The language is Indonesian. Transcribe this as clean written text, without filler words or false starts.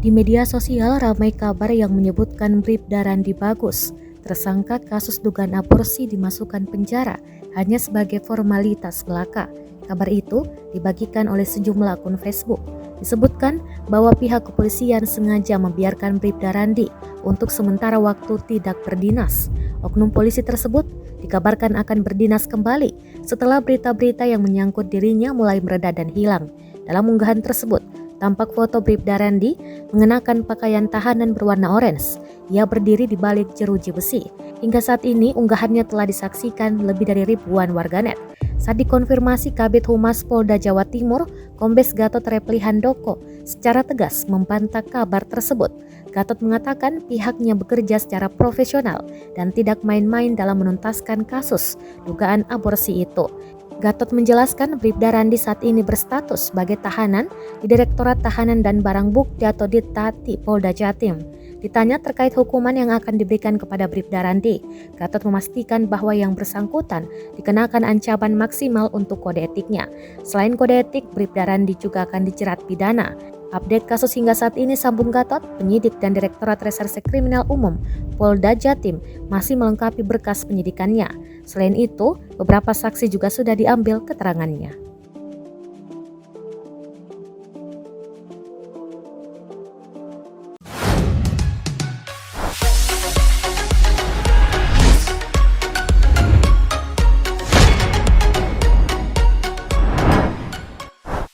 Di media sosial ramai kabar yang menyebutkan Bribda Randi Bagus, tersangka kasus dugaan aborsi, dimasukkan penjara hanya sebagai formalitas belaka. Kabar itu dibagikan oleh sejumlah akun Facebook. Disebutkan bahwa pihak kepolisian sengaja membiarkan Bribda Randi untuk sementara waktu tidak berdinas. Oknum polisi tersebut dikabarkan akan berdinas kembali setelah berita-berita yang menyangkut dirinya mulai mereda dan hilang. Dalam unggahan tersebut, tampak foto Bribda Randi mengenakan pakaian tahanan berwarna orange. Ia berdiri di balik jeruji besi. Hingga saat ini unggahannya telah disaksikan lebih dari ribuan warganet. Saat dikonfirmasi, Kabid Humas Polda Jawa Timur, Kombes Gatot Reply Handoko, secara tegas membantah kabar tersebut. Gatot mengatakan pihaknya bekerja secara profesional dan tidak main-main dalam menuntaskan kasus dugaan aborsi itu. Gatot menjelaskan Bribda Randi saat ini berstatus sebagai tahanan di Direktorat Tahanan dan Barang Bukti atau Ditati Polda Jatim. Ditanya terkait hukuman yang akan diberikan kepada Bribda Randi, Gatot memastikan bahwa yang bersangkutan dikenakan ancaman maksimal untuk kode etiknya. Selain kode etik, Bribda Randi juga akan dijerat pidana. Update kasus hingga saat ini, sambung Gatot, penyidik dan Direktorat Reserse Kriminal Umum Polda Jatim masih melengkapi berkas penyidikannya. Selain itu, beberapa saksi juga sudah diambil keterangannya.